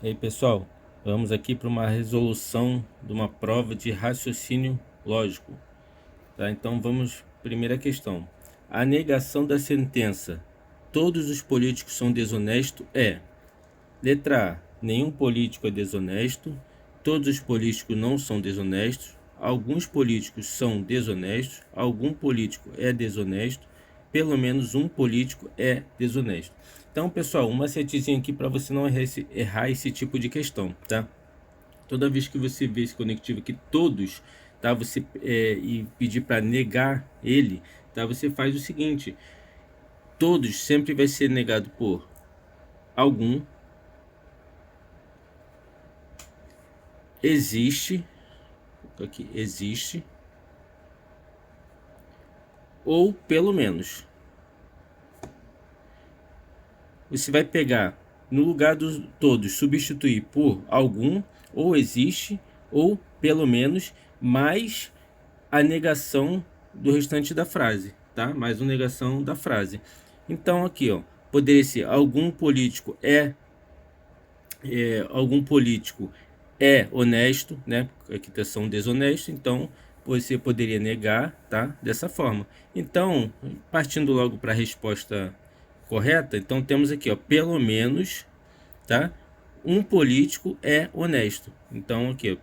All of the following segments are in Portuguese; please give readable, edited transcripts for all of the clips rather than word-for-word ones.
E aí, pessoal, vamos aqui para uma resolução de uma prova de raciocínio lógico, tá? Então vamos, primeira questão. A negação da sentença "todos os políticos são desonestos" é: letra A, nenhum político é desonesto; todos os políticos não são desonestos; alguns políticos são desonestos; algum político é desonesto; pelo menos um político é desonesto. Então, pessoal, um macetezinho aqui para você não errar esse tipo de questão, tá? Toda vez que você vê esse conectivo aqui, todos, tá? Você e pedir para negar ele, tá? Você faz o seguinte: todos sempre vai ser negado por algum, existe, aqui existe, ou pelo menos. Você vai pegar, no lugar dos todos, substituir por algum, ou existe, ou pelo menos, mais a negação do restante da frase, tá? Mais uma negação da frase. Então aqui, ó, poderia ser algum político é honesto, né? Aqui tá são desonesto, então você poderia negar, tá? Dessa forma. Então, partindo logo para a resposta correta, então temos aqui, ó, pelo menos, tá? Um político é honesto. Então aqui, ó,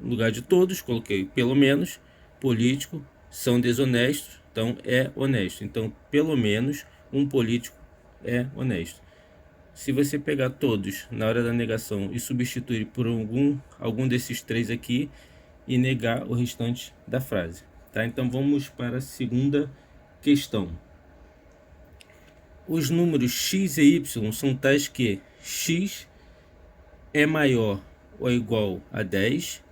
no lugar de todos, coloquei pelo menos, político são desonestos, então é honesto. Então, pelo menos um político é honesto. Se você pegar todos na hora da negação e substituir por algum desses três aqui e negar o restante da frase, tá? Então vamos para a segunda questão. Os números x e y são tais que x é maior ou igual a 10,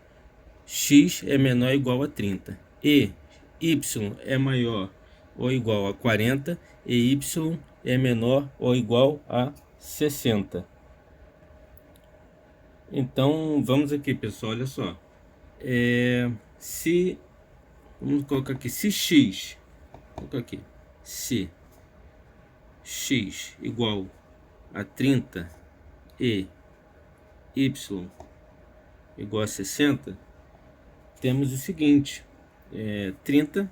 x é menor ou igual a 30, e y é maior ou igual a 40 e y é menor ou igual a 60. Então vamos aqui, pessoal, olha só. Vamos colocar aqui, se x, se x igual a 30 e y igual a 60, temos o seguinte: 30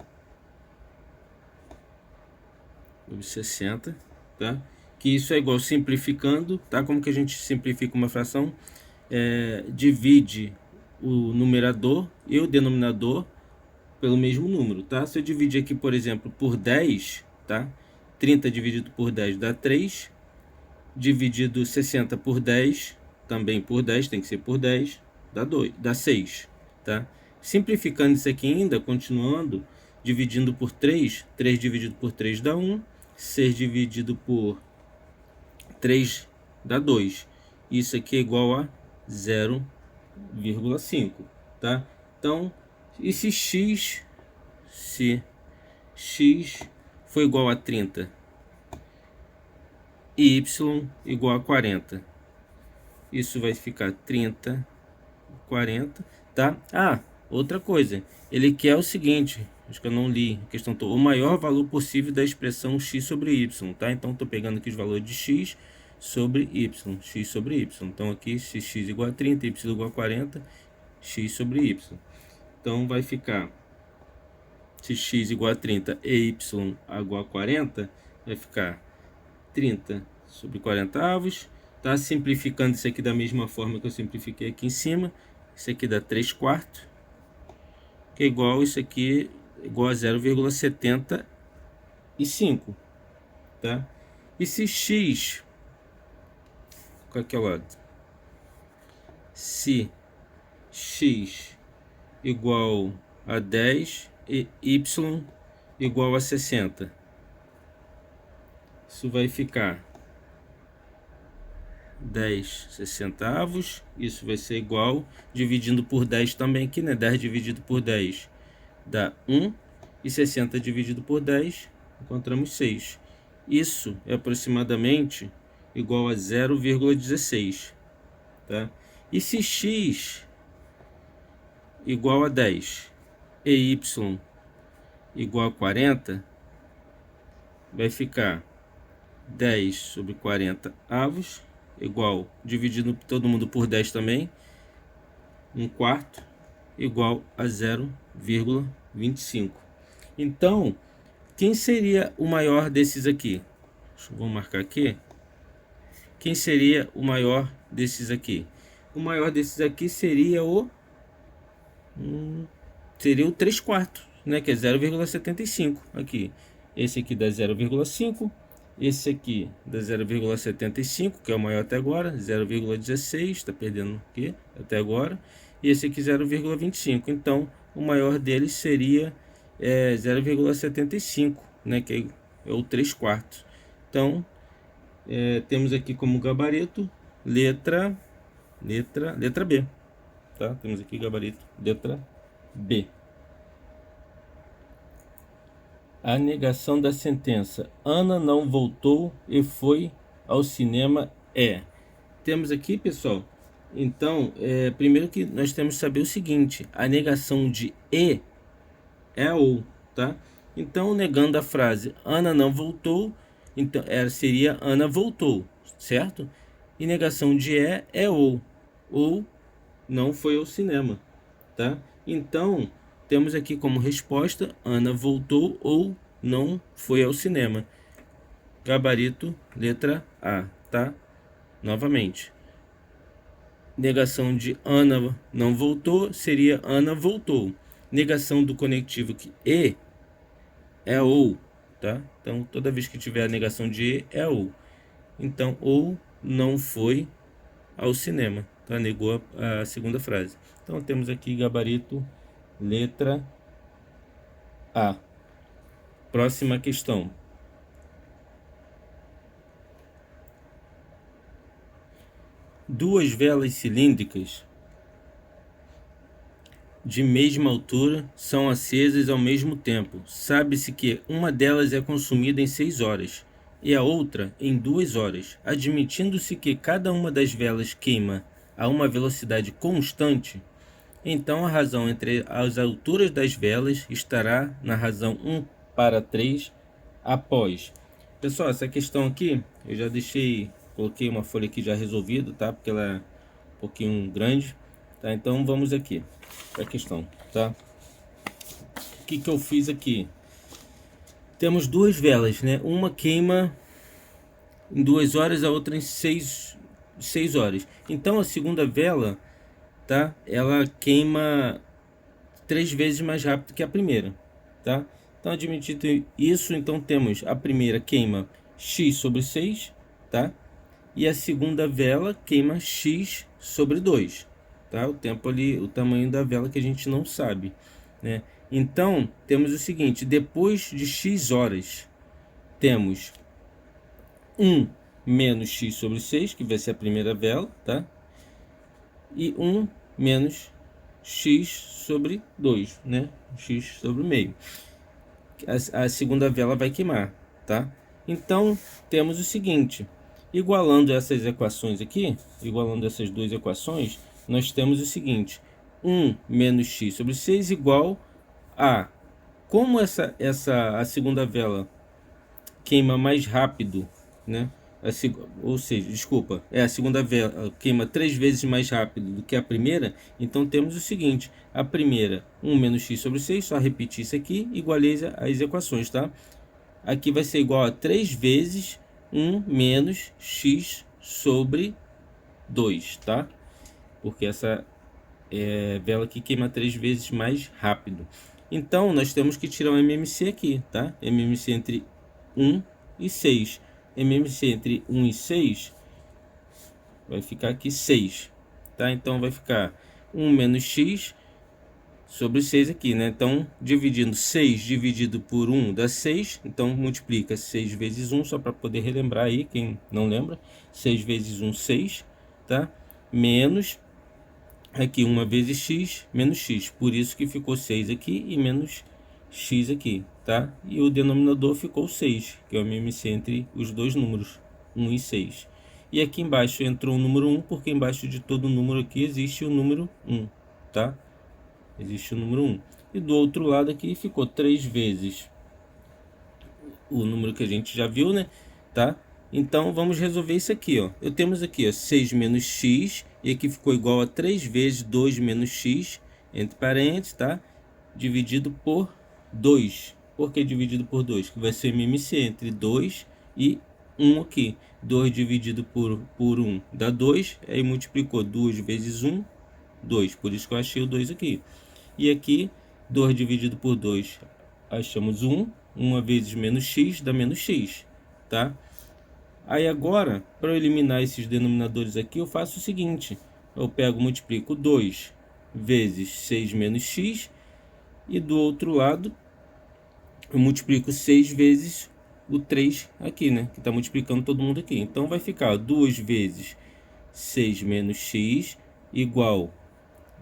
sobre 60, tá? Que isso é igual, simplificando, tá? Como que a gente simplifica uma fração? Divide o numerador e o denominador pelo mesmo número, tá? Se eu dividir aqui, por exemplo, por 10, tá? 30 dividido por 10 dá 3, dividido 60 por 10, também por 10, tem que ser por 10, dá 6, tá? Simplificando isso aqui ainda, continuando, dividindo por 3, 3 dividido por 3 dá 1, 6 dividido por 3 dá 2. Isso aqui é igual a 0,5, tá? Então, e se x for igual a 30 e y igual a 40, isso vai ficar 30, 40, tá? Ah, outra coisa, ele quer o seguinte, acho que eu não li a questão toda, o maior valor possível da expressão x sobre y, tá? Então estou pegando aqui os valores de x sobre y, x sobre y. Então aqui, se x igual a 30, y igual a 40, x sobre y. Então vai ficar, se x igual a 30 e y igual a 40, vai ficar 30 sobre 40 avos. Tá? Simplificando isso aqui da mesma forma que eu simplifiquei aqui em cima, isso aqui dá 3 quartos, que é igual, isso aqui igual a 0,75, tá? E se x, qual que é o lado? Se x igual a 10 e y igual a 60, isso vai ficar 10 60avos, isso vai ser igual, dividindo por 10 também aqui, né? 10 dividido por 10 dá 1, e 60 dividido por 10, encontramos 6. Isso é aproximadamente igual a 0,16, tá? E se x igual a 10 e y igual a 40, vai ficar 10 sobre 40 avos, igual, dividindo todo mundo por 10 também, 1/4 igual a 0,25. Então, quem seria o maior desses aqui? Vou marcar aqui. Quem seria o maior desses aqui? O maior desses aqui seria o 3/4, né? Que é 0,75 aqui. Esse aqui dá 0,5. Esse aqui dá 0,75, que é o maior até agora. 0,16, está perdendo aqui até agora. E esse aqui 0,25. Então, o maior deles seria 0,75, né? Que é o 3/4. Então, temos aqui como gabarito letra B, tá? Temos aqui gabarito letra B. A negação da sentença. Ana não voltou e foi ao cinema Temos aqui, pessoal, então, primeiro que nós temos que saber o seguinte: a negação de e é ou, tá? Então, negando a frase Ana não voltou, então seria Ana voltou, certo? E negação de é ou não foi ao cinema, tá? Então, temos aqui como resposta Ana voltou ou não foi ao cinema. Gabarito letra A, tá? Novamente. Negação de Ana não voltou seria Ana voltou. Negação do conectivo que e é ou, tá? Então, toda vez que tiver a negação de e é ou. Então, ou não foi ao cinema, tá? Negou a segunda frase. Então, temos aqui gabarito letra A. Próxima questão. Duas velas cilíndricas de mesma altura são acesas ao mesmo tempo. Sabe-se que uma delas é consumida em 6 horas e a outra em 2 horas, admitindo-se que cada uma das velas queima a uma velocidade constante. Então a razão entre as alturas das velas estará na razão 1/3 após. Pessoal, essa questão aqui eu já coloquei uma folha aqui já resolvida, tá? Porque ela é um pouquinho grande, tá? Então vamos aqui para a questão, tá? O que eu fiz aqui? Temos duas velas, né? Uma queima em 2 horas, a outra em 6 horas. Então a segunda vela, tá? Ela queima 3 vezes mais rápido que a primeira, tá? Então, admitido isso, então temos a primeira queima x/6, tá? E a segunda vela queima x/2, tá? O tempo ali, o tamanho da vela que a gente não sabe, né? Então, temos o seguinte: depois de x horas, temos 1 menos x/6, que vai ser a primeira vela, tá? E 1 menos x/2, né? x/meio. A segunda vela vai queimar, tá? Então, temos o seguinte: igualando essas equações aqui, igualando essas duas equações, nós temos o seguinte: 1 menos x/6 igual a, como a segunda vela queima mais rápido, né? Ou seja, desculpa, a segunda vela queima 3 vezes mais rápido do que a primeira. Então temos o seguinte: a primeira 1 menos x/6, só repetir isso aqui, igualiza as equações, tá? Aqui vai ser igual a 3 vezes 1 menos x/2, tá? Porque essa vela aqui queima 3 vezes mais rápido. Então nós temos que tirar o MMC aqui, tá? MMC entre 1 e 6. MMC entre 1 e 6 vai ficar aqui 6, tá? Então vai ficar 1 menos x/6 aqui, né? Então, dividindo 6 dividido por 1 dá 6. Então, multiplica 6 vezes 1, só para poder relembrar aí, quem não lembra. 6 vezes 1, 6, tá? Menos, aqui 1 vezes x, menos x. Por isso que ficou 6 aqui e menos x aqui, tá? E o denominador ficou 6, que é o MMC entre os dois números, 1 e 6. E aqui embaixo entrou o número 1, porque embaixo de todo número aqui existe o número 1, tá? Existe o número 1. E do outro lado aqui ficou 3 vezes o número que a gente já viu, né? Tá? Então vamos resolver isso aqui, ó. Eu temos aqui, ó, 6 menos x, e aqui ficou igual a 3 vezes 2 menos x, entre parênteses, tá? Dividido por 2. Por que dividido por 2? Que vai ser MMC entre 2 e 1 aqui. 2 dividido por 1 dá 2, aí multiplicou 2 vezes 1, 2. Por isso que eu achei o 2 aqui. E aqui, 2 dividido por 2, achamos 1. 1 vezes menos x dá menos x, tá? Aí agora, para eu eliminar esses denominadores aqui, eu faço o seguinte. Eu pego, multiplico 2 vezes 6 menos x. E do outro lado, eu multiplico 6 vezes o 3 aqui, né? Que está multiplicando todo mundo aqui. Então vai ficar 2 vezes 6 menos x igual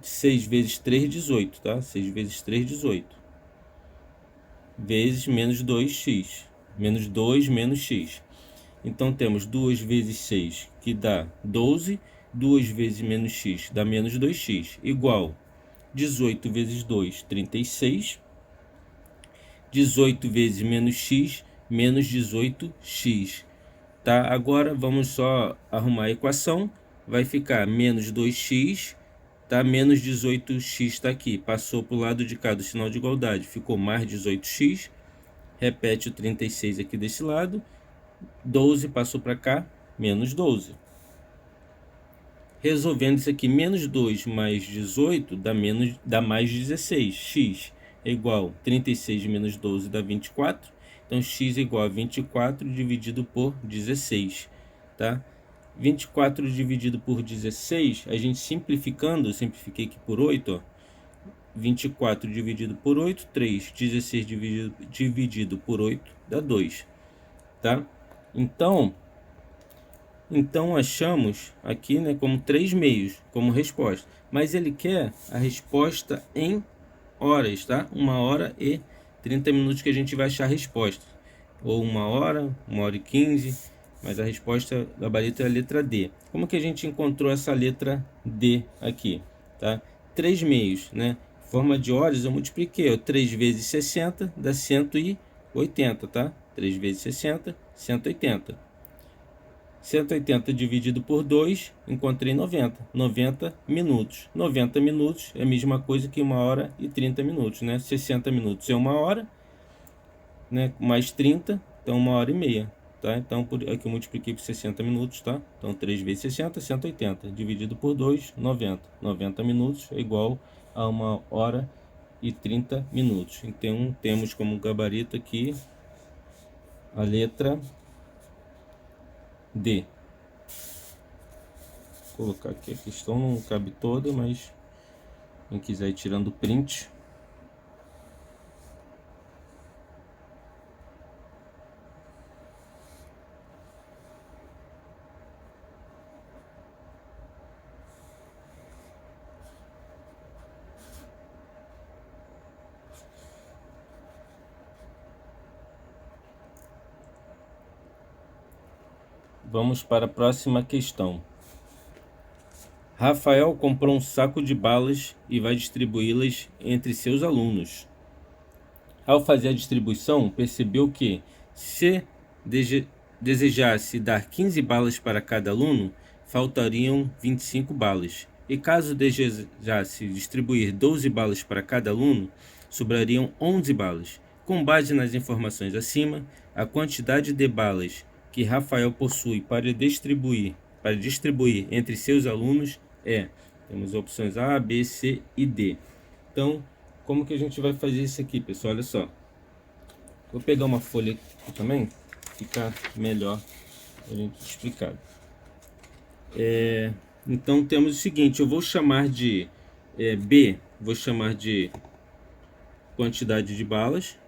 6 vezes 3, 18, tá? 6 vezes 3, 18. Vezes menos 2x. Menos 2 menos x. Então temos 2 vezes 6, que dá 12. 2 vezes menos x dá menos 2x. Igual 18 vezes 2, 36. 18 vezes menos x, menos 18x. Tá? Agora vamos só arrumar a equação. Vai ficar menos 2x, tá? Menos 18x está aqui. Passou para o lado de cá do sinal de igualdade. Ficou mais 18x. Repete o 36 aqui desse lado. 12 passou para cá, menos 12. Resolvendo isso aqui, menos 2 mais 18 dá mais 16. X é igual a 36 menos 12 dá 24. Então, x é igual a 24 dividido por 16. Tá? 24 dividido por 16, a gente simplificando, eu simplifiquei aqui por 8. Ó. 24 dividido por 8, 3. 16 dividido por 8 dá 2. Tá? Então achamos aqui, né, como 3 meios como resposta, mas ele quer a resposta em horas, tá? 1 hora e 30 minutos que a gente vai achar a resposta, ou 1 hora, 1 hora e 15, mas a resposta gabarito é a letra D. Como que a gente encontrou essa letra D aqui, tá? 3 meios, né? Forma de horas eu multipliquei, ó, 3 vezes 60 dá 180, tá? 3 vezes 60, 180. 180 dividido por 2, encontrei 90. 90 minutos. 90 minutos é a mesma coisa que 1 hora e 30 minutos, né? 60 minutos é 1 hora, né? Mais 30, então 1 hora e meia, tá? Então, aqui eu multipliquei por 60 minutos, tá? Então, 3 vezes 60, 180. Dividido por 2, 90. 90 minutos é igual a 1 hora e 30 minutos. Então, temos como gabarito aqui a letra D. Vou colocar aqui a questão, não cabe toda, mas quem quiser ir tirando print. Vamos para a próxima questão. Rafael comprou um saco de balas e vai distribuí-las entre seus alunos. Ao fazer a distribuição, percebeu que, se desejasse dar 15 balas para cada aluno, faltariam 25 balas. E caso desejasse distribuir 12 balas para cada aluno, sobrariam 11 balas. Com base nas informações acima, a quantidade de balas que Rafael possui para distribuir entre seus alunos é... Temos opções A, B, C e D. Então, como que a gente vai fazer isso aqui, pessoal? Olha só. Vou pegar uma folha aqui também, ficar melhor a gente explicar. Então, temos o seguinte, eu vou chamar de B, vou chamar de quantidade de balas.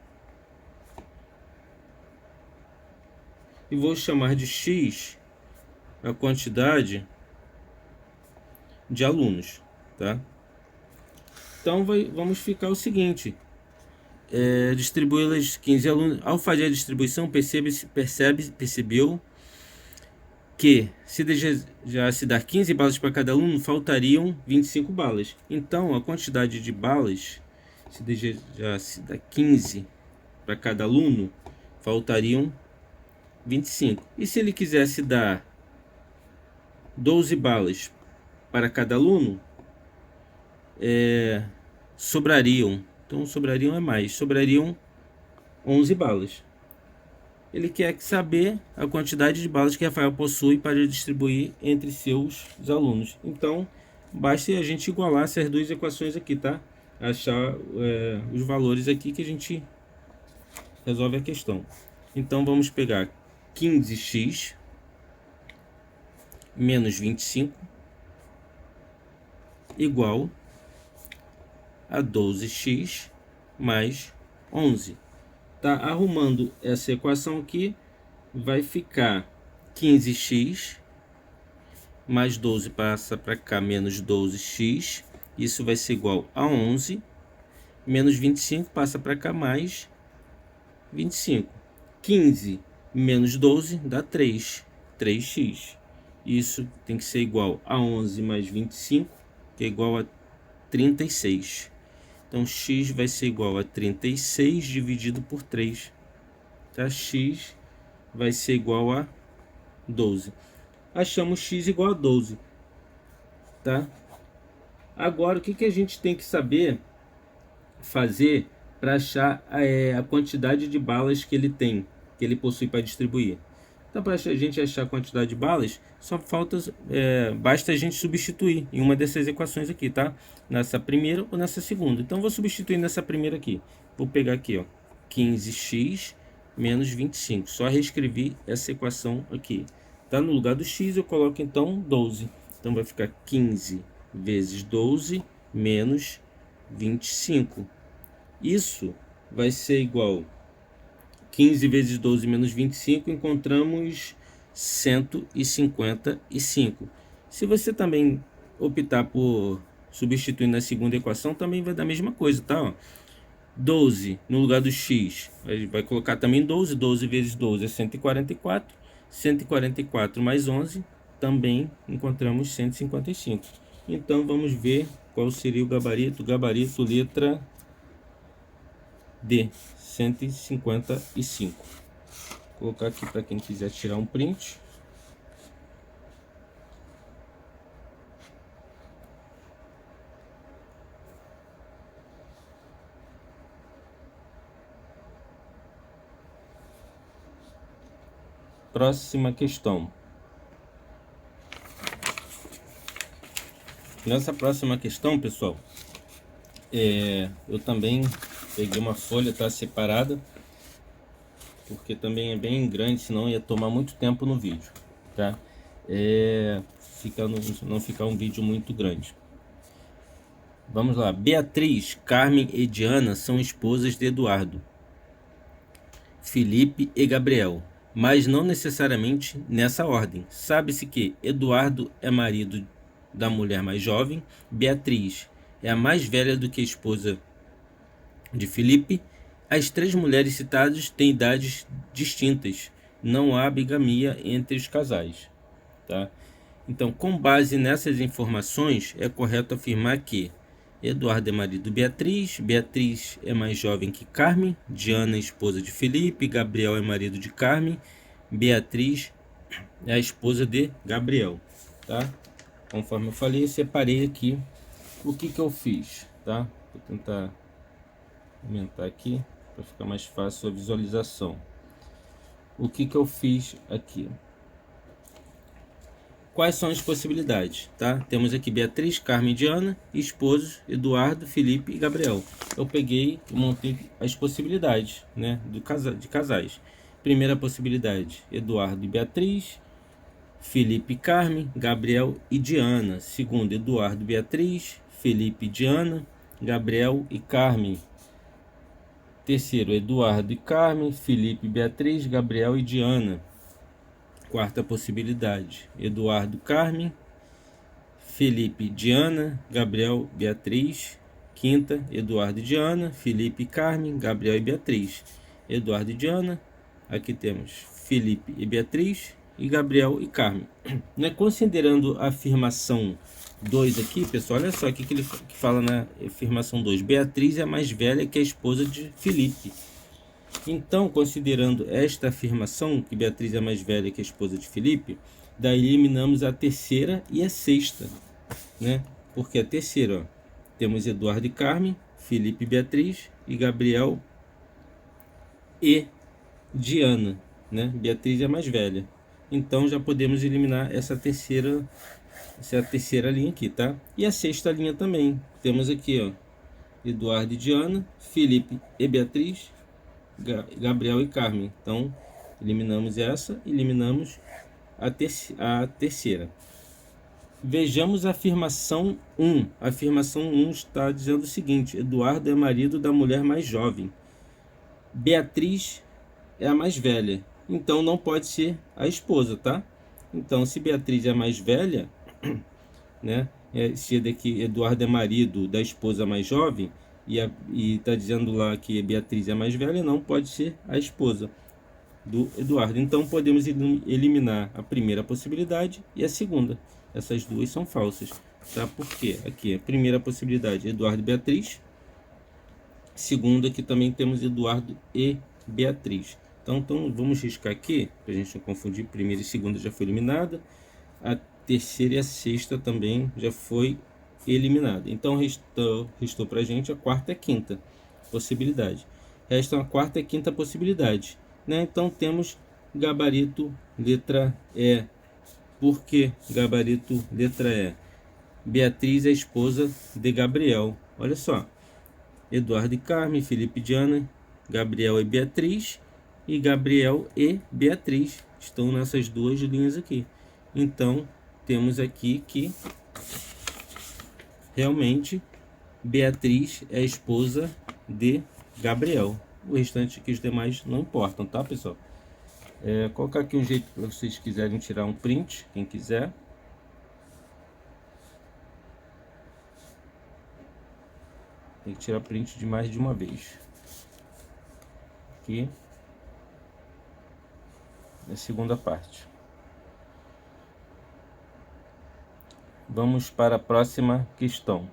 E vou chamar de X a quantidade de alunos, tá? Então vamos ficar o seguinte, distribuí-las 15 alunos. Ao fazer a distribuição, percebeu que se desejasse dar 15 balas para cada aluno, faltariam 25 balas. Então a quantidade de balas, se desejasse dar 15 para cada aluno, faltariam 25. E se ele quisesse dar 12 balas para cada aluno, sobrariam. Então, sobrariam é mais. Sobrariam 11 balas. Ele quer saber a quantidade de balas que Rafael possui para distribuir entre seus alunos. Então, basta a gente igualar essas duas equações aqui, tá? Achar os valores aqui que a gente resolve a questão. Então, vamos pegar 15x menos 25 igual a 12x mais 11. Tá? Arrumando essa equação aqui, vai ficar 15x mais 12 passa para cá, menos 12x. Isso vai ser igual a 11. Menos 25 passa para cá, mais 25. 15 menos 12 dá 3. 3x. Isso tem que ser igual a 11 mais 25, que é igual a 36. Então, x vai ser igual a 36 dividido por 3. Tá? X vai ser igual a 12. Achamos x igual a 12. Tá? Agora, o que a gente tem que fazer para achar a quantidade de balas que ele tem, que ele possui para distribuir? Então, para a gente achar a quantidade de balas, só basta a gente substituir em uma dessas equações aqui, tá? Nessa primeira ou nessa segunda. Então, vou substituir nessa primeira aqui. Vou pegar aqui, ó, 15x menos 25. Só reescrevi essa equação aqui. Tá? No lugar do x, eu coloco, então, 12. Então, vai ficar 15 vezes 12 menos 25. Isso vai ser igual 15 vezes 12 menos 25, encontramos 155. Se você também optar por substituir na segunda equação, também vai dar a mesma coisa, tá? Ó, 12 no lugar do x, vai colocar também 12. 12 vezes 12 é 144. 144 mais 11, também encontramos 155. Então, vamos ver qual seria o gabarito. Gabarito, letra D, 155. Vou colocar aqui para quem quiser tirar um print. Próxima questão. Nessa próxima questão, pessoal, eu também peguei uma folha, tá, separada, porque também é bem grande, senão ia tomar muito tempo no vídeo, tá? Não ficar um vídeo muito grande. Vamos lá. Beatriz, Carmen e Diana são esposas de Eduardo, Felipe e Gabriel, mas não necessariamente nessa ordem. Sabe-se que Eduardo é marido da mulher mais jovem, Beatriz é a mais velha do que a esposa de Felipe. As três mulheres citadas têm idades distintas. Não há bigamia entre os casais. Tá? Então, com base nessas informações, é correto afirmar que Eduardo é marido de Beatriz, Beatriz é mais jovem que Carmen, Diana é esposa de Felipe, Gabriel é marido de Carmen, Beatriz é a esposa de Gabriel. Tá? Conforme eu falei, eu separei aqui o que eu fiz. Tá? Vou tentar aumentar aqui para ficar mais fácil a visualização. O que eu fiz aqui? Quais são as possibilidades? Tá? Temos aqui Beatriz, Carmen e Diana, esposos Eduardo, Felipe e Gabriel. Eu peguei e montei as possibilidades, né, de casais. Primeira possibilidade, Eduardo e Beatriz, Felipe e Carmen, Gabriel e Diana. Segunda, Eduardo e Beatriz, Felipe e Diana, Gabriel e Carmen. Terceiro, Eduardo e Carmen, Felipe e Beatriz, Gabriel e Diana. Quarta possibilidade, Eduardo, Carmen, Felipe, Diana, Gabriel, Beatriz. Quinta, Eduardo e Diana, Felipe e Carmen, Gabriel e Beatriz. Eduardo e Diana, aqui temos Felipe e Beatriz e Gabriel e Carmen. Né? Considerando a afirmação 2 aqui, pessoal, olha só o que ele fala na afirmação 2. Beatriz é mais velha que a esposa de Felipe. Então, considerando esta afirmação, que Beatriz é mais velha que a esposa de Filipe, daí eliminamos a terceira e a sexta, né? Porque a terceira, ó, temos Eduardo e Carmen, Filipe e Beatriz, e Gabriel e Diana, né? Beatriz é mais velha. Então já podemos eliminar essa é a terceira linha aqui, tá? E a sexta linha também. Temos aqui, ó, Eduardo e Diana, Filipe e Beatriz, Gabriel e Carmen. Então, eliminamos essa, eliminamos a terceira. Vejamos a afirmação 1. A afirmação 1 está dizendo o seguinte: Eduardo é marido da mulher mais jovem. Beatriz é a mais velha. Então, não pode ser a esposa, tá? Então, se Beatriz é a mais velha, né? Se daqui Eduardo é marido da esposa mais jovem, e está dizendo lá que Beatriz é mais velha, não pode ser a esposa do Eduardo. Então podemos eliminar a primeira possibilidade e a segunda. Essas duas são falsas, tá? Porque aqui a primeira possibilidade, Eduardo e Beatriz. Segunda, que também temos Eduardo e Beatriz. Então vamos riscar aqui, para a gente não confundir. Primeira e segunda já foi eliminada. A terceira e a sexta também já foi eliminada. Então restou para a gente a quarta e a quinta possibilidade. Restam a quarta e a quinta possibilidade, né? Então temos gabarito letra E. Por que gabarito letra E? Beatriz é esposa de Gabriel. Olha só. Eduardo e Carmen, Felipe e Diana, Gabriel e Beatriz, e Gabriel e Beatriz estão nessas duas linhas aqui. Então, temos aqui que realmente Beatriz é a esposa de Gabriel. O restante aqui, os demais, não importam, tá, pessoal? Colocar aqui um jeito para vocês quiserem tirar um print, quem quiser. Tem que tirar print de mais de uma vez. Aqui. A segunda parte. Vamos para a próxima questão.